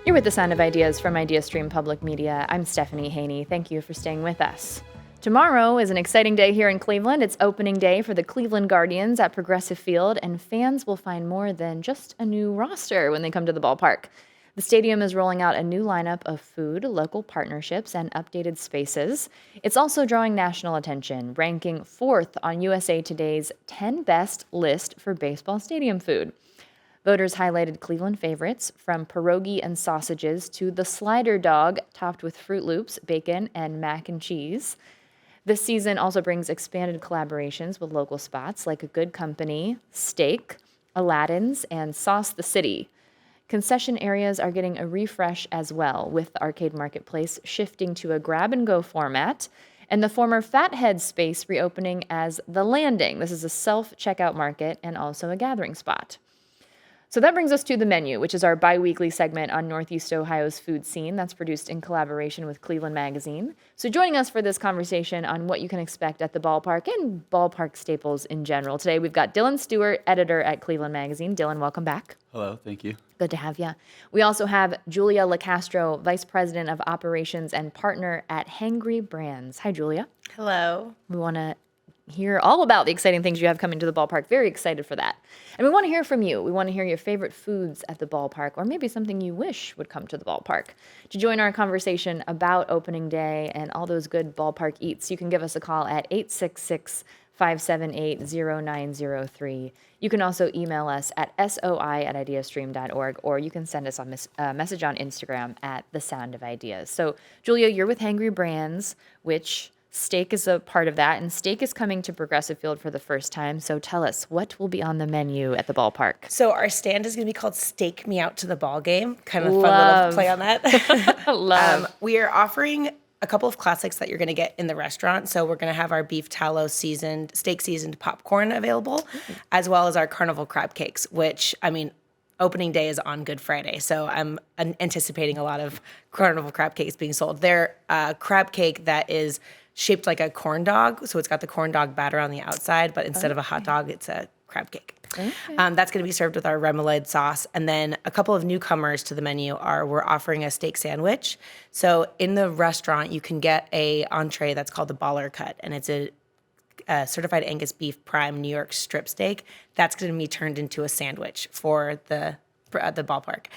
You're with the Sound of Ideas from IdeaStream Public Media. I'm Stephanie Haney. Thank you for staying with us. Tomorrow is an exciting day here in Cleveland. It's opening day for the Cleveland Guardians at Progressive Field, and fans will find more than just a new roster when they come to the ballpark. The stadium is rolling out a new lineup of food, local partnerships, and updated spaces. It's also drawing national attention, ranking 4th on USA Today's 10 Best list for baseball stadium food. Voters highlighted Cleveland favorites, from pierogi and sausages to the slider dog topped with Fruit Loops, bacon, and mac and cheese. This season also brings expanded collaborations with local spots like Good Company, Steak, Aladdin's, and Sauce the City. Concession areas are getting a refresh as well, with the Arcade Marketplace shifting to a grab-and-go format, and the former Fathead space reopening as The Landing. This is a self-checkout market and also a gathering spot. So that brings us to the menu, which is our bi-weekly segment on Northeast Ohio's food scene that's produced in collaboration with Cleveland Magazine. So joining us for this conversation on what you can expect at the ballpark and ballpark staples in general. Today we've got Dylan Stewart, editor at Cleveland Magazine. Dylan, welcome back. Hello, thank you. Good to have you. We also have Julia LaCastro, Vice President of Operations and Partner at Hangry Brands. Hi, Julia. Hello. We want to hear all about the exciting things you have coming to the ballpark. Very excited for that. And we want to hear from you. We want to hear your favorite foods at the ballpark, or maybe something you wish would come to the ballpark. To join our conversation about opening day and all those good ballpark eats, you can give us a call at 866-578-0903. You can also email us at soi@ideastream.org, or you can send us a message on Instagram at The Sound of Ideas. So, Julia, you're with Hangry Brands, which steak is a part of that, and steak is coming to Progressive Field for the first time. So tell us, what will be on the menu at the ballpark? So our stand is going to be called Stake Me Out to the Ball Game. Kind of a fun little play on that. Love. We are offering a couple of classics that you're going to get in the restaurant. So we're going to have our beef tallow steak seasoned popcorn available, as well as our carnival crab cakes, which, opening day is on Good Friday, so I'm anticipating a lot of carnival crab cakes being sold. They're a crab cake that is shaped like a corn dog, so it's got the corn dog batter on the outside, but instead of a hot dog, it's a crab cake. Okay. That's going to be served with our remoulade sauce. And then a couple of newcomers to the menu we're offering a steak sandwich. So in the restaurant, you can get a entree that's called the Baller Cut, and it's a certified Angus beef prime New York strip steak. That's going to be turned into a sandwich for the ballpark.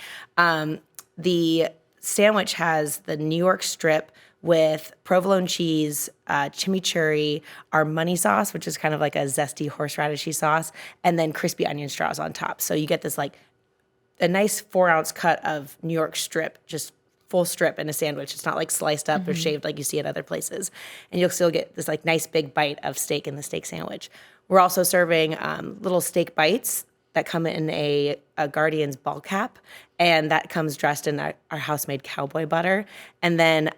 The sandwich has the New York strip with provolone cheese, chimichurri, our money sauce, which is kind of like a zesty horseradishy sauce, and then crispy onion straws on top. So you get this like a nice 4-ounce cut of New York strip, just full strip in a sandwich. It's not like sliced up or shaved like you see at other places. And you'll still get this like nice big bite of steak in the steak sandwich. We're also serving little steak bites that come in a Guardian's ball cap, and that comes dressed in our house-made cowboy butter. And then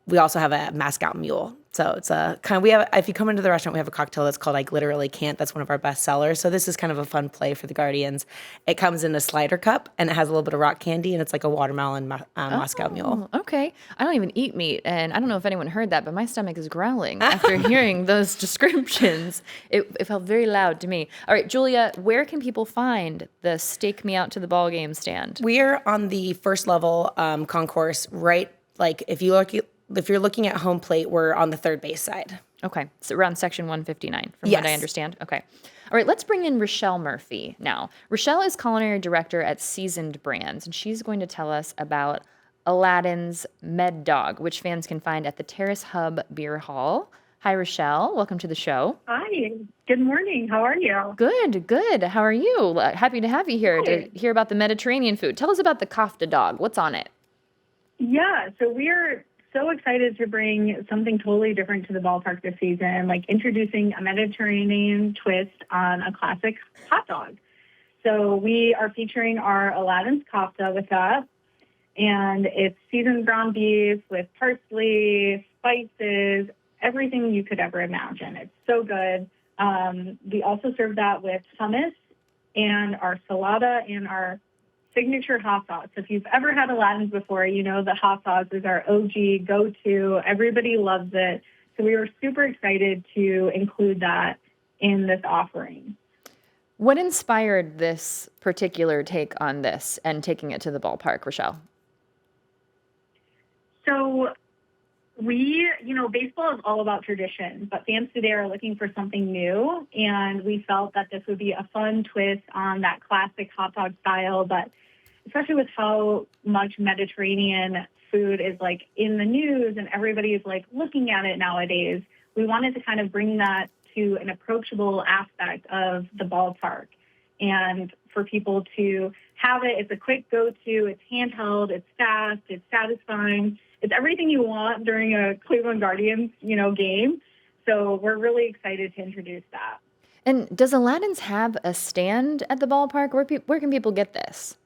we also have a Moscow Mule. So it's a kind of, if you come into the restaurant, we have a cocktail that's called I Literally Can't. That's one of our best sellers. So this is kind of a fun play for the Guardians. It comes in a slider cup, and it has a little bit of rock candy, and it's like a watermelon Moscow Mule. Okay. I don't even eat meat, and I don't know if anyone heard that, but my stomach is growling after hearing those descriptions. It felt very loud to me. All right, Julia, where can people find the Stake Me Out to the Ball Game stand? We are on the first level concourse, right? Like if you're looking at home plate, we're on the third base side. Okay, so around section 159, from Yes. what I understand. Okay. All right, let's bring in Rochelle Murphy now. Rochelle is culinary director at Seasoned Brands, and she's going to tell us about Aladdin's Med Dog, which fans can find at the Terrace Hub Beer Hall. Hi, Rochelle. Welcome to the show. Hi. Good morning. How are you? Good, good. How are you? Happy to have you here to hear about the Mediterranean food. Tell us about the kofta dog. What's on it? Yeah, so we're so excited to bring something totally different to the ballpark this season, like introducing a Mediterranean twist on a classic hot dog. So we are featuring our Aladdin's kofta with that, and it's seasoned ground beef with parsley, spices, everything you could ever imagine. It's so good. We also serve that with hummus and our salada and our signature hot sauce. If you've ever had Aladdin's before, you know the hot sauce is our OG go-to. Everybody loves it. So we were super excited to include that in this offering. What inspired this particular take on this and taking it to the ballpark, Rochelle? So baseball is all about tradition, but fans today are looking for something new. And we felt that this would be a fun twist on that classic hot dog style, but especially with how much Mediterranean food is like in the news and everybody is like looking at it nowadays, we wanted to kind of bring that to an approachable aspect of the ballpark and for people to have it. It's a quick go-to, it's handheld, it's fast, it's satisfying. It's everything you want during a Cleveland Guardians, game. So we're really excited to introduce that. And does Aladdin's have a stand at the ballpark? Where can people get this?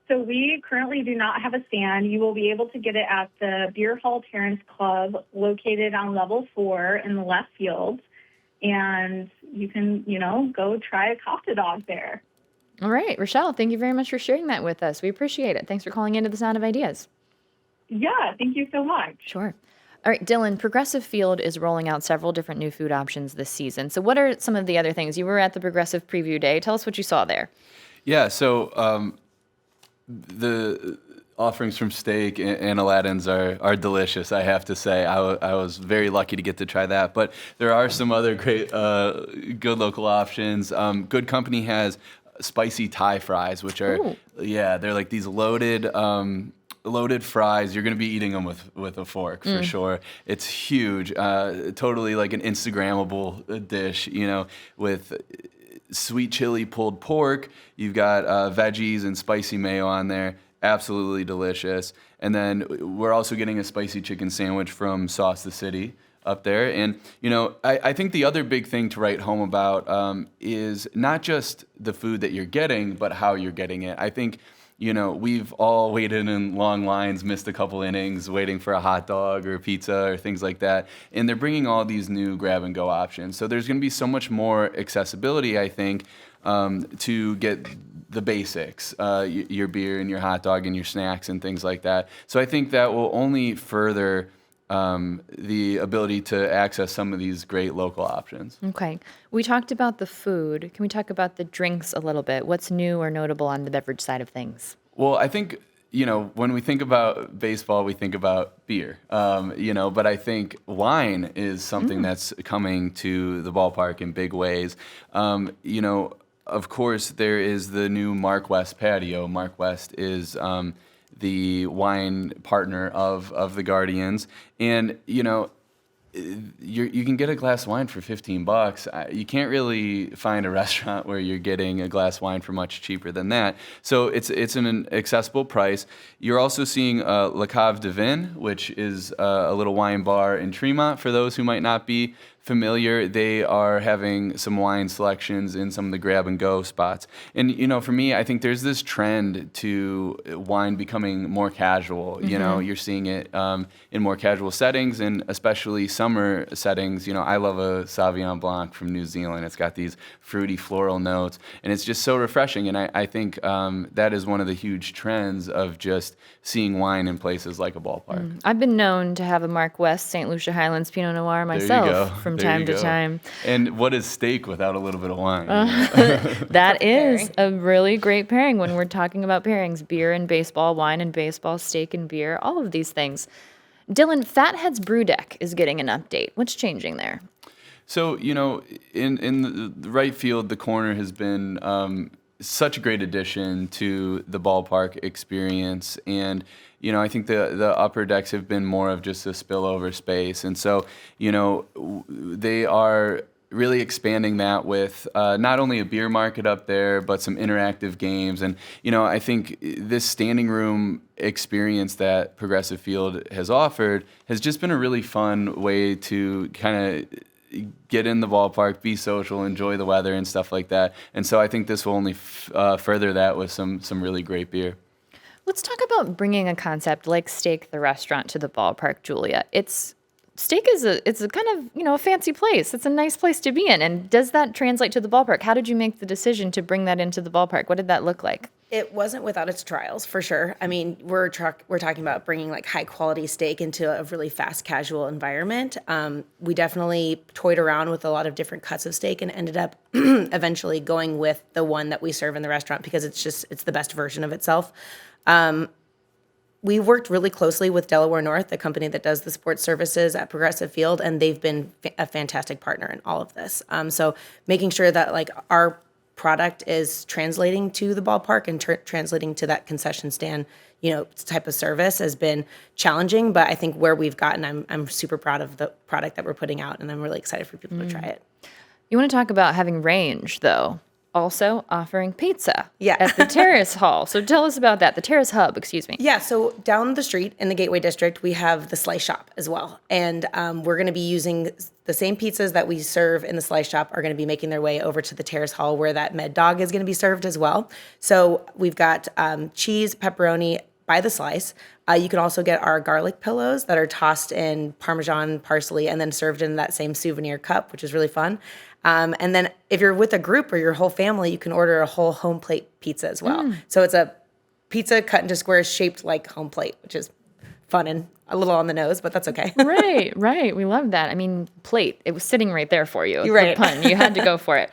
So we currently do not have a stand. You will be able to get it at the Beer Hall Terrace Club located on level 4 in the left field. And you can, go try a Costa dog there. All right, Rochelle, thank you very much for sharing that with us. We appreciate it. Thanks for calling into the Sound of Ideas. Yeah, thank you so much. Sure. All right, Dylan, Progressive Field is rolling out several different new food options this season. So what are some of the other things? You were at the Progressive Preview Day. Tell us what you saw there. Yeah, so the offerings from Steak and Aladdin's are delicious, I have to say. I was very lucky to get to try that. But there are some other great, good local options. Good Company has spicy Thai fries, which are, they're like these loaded fries. You're going to be eating them with a fork for sure. It's huge, totally like an Instagrammable dish, with sweet chili pulled pork. You've got veggies and spicy mayo on there. Absolutely delicious. And then we're also getting a spicy chicken sandwich from Sauce the City up there. And, I think the other big thing to write home about is not just the food that you're getting, but how you're getting it. I think, we've all waited in long lines, missed a couple innings waiting for a hot dog or pizza or things like that. And they're bringing all these new grab-and-go options. So there's going to be so much more accessibility, I think, to get the basics, your beer and your hot dog and your snacks and things like that. So I think that will only further the ability to access some of these great local options. Okay. We talked about the food. Can we talk about the drinks a little bit? What's new or notable on the beverage side of things? Well, I think, when we think about baseball, we think about beer, but I think wine is something that's coming to the ballpark in big ways. Of course, there is the new Mark West patio. Mark West is the wine partner of the Guardians. And, you can get a glass of wine for $15. You can't really find a restaurant where you're getting a glass of wine for much cheaper than that. So it's an accessible price. You're also seeing Le Cave de Vin, which is a little wine bar in Tremont. For those who might not be familiar, they are having some wine selections in some of the grab-and-go spots. And, for me, I think there's this trend to wine becoming more casual. You're seeing it in more casual settings, and especially summer settings. I love a Sauvignon Blanc from New Zealand. It's got these fruity floral notes, and it's just so refreshing. And I think that is one of the huge trends of just seeing wine in places like a ballpark. I've been known to have a Mark West St. Lucia Highlands Pinot Noir myself from time to time. And what is Steak without a little bit of wine? That is a really great pairing when we're talking about pairings: beer and baseball, wine and baseball, steak and beer, all of these things. Dylan, Fathead's Brew Deck is getting an update. What's changing there? So, in the right field, the corner has been such a great addition to the ballpark experience. And, I think the upper decks have been more of just a spillover space. And so, they are really expanding that with not only a beer market up there, but some interactive games. And, I think this standing room experience that Progressive Field has offered has just been a really fun way to kind of get in the ballpark, be social, enjoy the weather and stuff like that. And so I think this will only further that with some really great beer. Let's talk about bringing a concept like Steak the restaurant to the ballpark, Julia. Steak is a kind of, a fancy place. It's a nice place to be in. And does that translate to the ballpark? How did you make the decision to bring that into the ballpark? What did that look like? It wasn't without its trials, for sure. I mean, we're talking about bringing like high quality steak into a really fast casual environment. We definitely toyed around with a lot of different cuts of steak and ended up eventually going with the one that we serve in the restaurant because it's the best version of itself. We worked really closely with Delaware North, the company that does the sports services at Progressive Field, and they've been a fantastic partner in all of this. So making sure that like our product is translating to the ballpark and translating to that concession stand, type of service has been challenging. But I think where we've gotten, I'm super proud of the product that we're putting out, and I'm really excited for people to try it. You want to talk about having range, though. Also offering pizza Yeah. at the Terrace Hall. So tell us about that. The Terrace Hub, excuse me. Yeah, so down the street in the Gateway District, we have the Slice Shop as well. And we're going to be using the same pizzas that we serve in the Slice Shop are going to be making their way over to the Terrace Hall where that Med Dog is going to be served as well. So we've got cheese, pepperoni by the slice. You can also get our garlic pillows that are tossed in Parmesan, parsley, and then served in that same souvenir cup, which is really fun. And then if you're with a group or your whole family, you can order a whole home plate pizza as well. So it's a pizza cut into squares shaped like home plate, which is fun and a little on the nose, but that's okay. Right. We love that. I mean, plate. It was sitting right there for you. You're right. The pun. You had to go for it.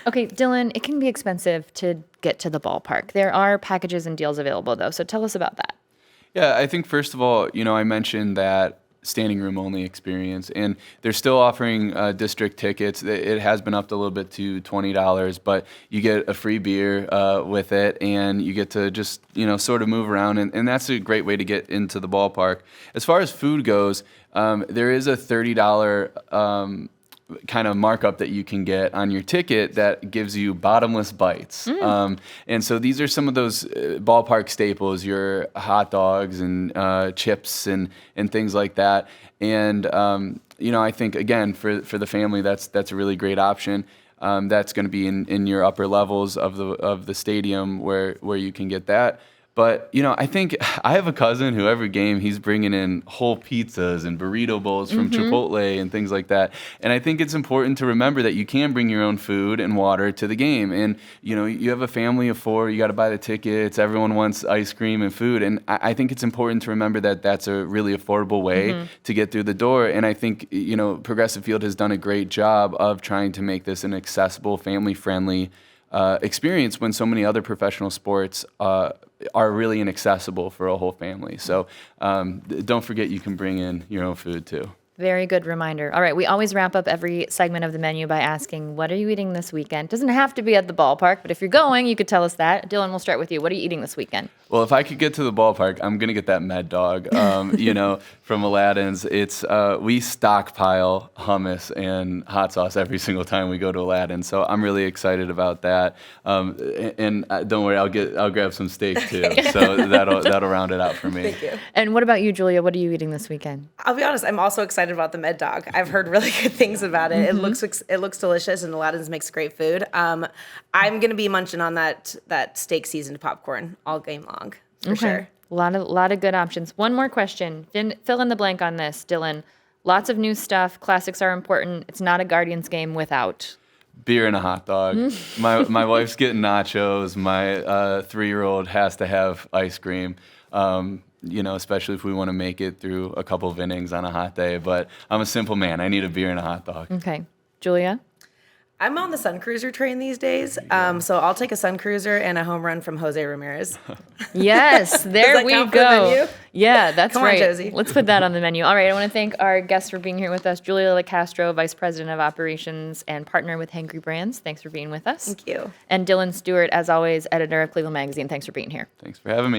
Okay, Dylan, it can be expensive to get to the ballpark. There are packages and deals available, though. So tell us about that. Yeah, I think first of all, I mentioned that standing room only experience, and they're still offering district tickets. It has been upped a little bit to $20, but you get a free beer with it, and you get to just sort of move around, and that's a great way to get into the ballpark. As far as food goes, there is a $30 kind of markup that you can get on your ticket that gives you bottomless bites. And so these are some of those ballpark staples, your hot dogs and chips and things like that. And, I think, again, for the family, that's a really great option. That's going to be in your upper levels of the stadium where you can get that. But, I think I have a cousin who every game he's bringing in whole pizzas and burrito bowls from Chipotle and things like that. And I think it's important to remember that you can bring your own food and water to the game. And, you have a family of 4, you got to buy the tickets, everyone wants ice cream and food. And I think it's important to remember that that's a really affordable way to get through the door. And I think, Progressive Field has done a great job of trying to make this an accessible, family-friendly experience when so many other professional sports are really inaccessible for a whole family. So don't forget you can bring in your own food too. Very good reminder. All right, we always wrap up every segment of the menu by asking, what are you eating this weekend? Doesn't have to be at the ballpark, but if you're going, you could tell us that. Dylan, we'll start with you. What are you eating this weekend? Well, if I could get to the ballpark, I'm going to get that Med Dog, from Aladdin's. It's we stockpile hummus and hot sauce every single time we go to Aladdin. So I'm really excited about that. And don't worry, I'll grab some steak too. So that'll round it out for me. Thank you. And what about you, Julia? What are you eating this weekend? I'll be honest, I'm also excited about the Med Dog. I've heard really good things about it. It looks delicious, and Aladdin's makes great food. I'm going to be munching on that steak seasoned popcorn all game long. For sure. A lot of good options. One more question. Fill in the blank on this, Dylan. Lots of new stuff. Classics are important. It's not a Guardians game without beer and a hot dog. My wife's getting nachos. My 3-year-old has to have ice cream. Especially if we want to make it through a couple of innings on a hot day. But I'm a simple man. I need a beer and a hot dog. Okay. Julia? I'm on the Sun Cruiser train these days, so I'll take a Sun Cruiser and a home run from Jose Ramirez. Yes, there that we count for the go. menu? Yeah, that's Come on, right. Josie. Let's put that on the menu. All right, I want to thank our guests for being here with us. Julia LaCastro, Vice President of Operations and partner with Hangry Brands. Thanks for being with us. Thank you. And Dylan Stewart, as always, editor of Cleveland Magazine. Thanks for being here. Thanks for having me.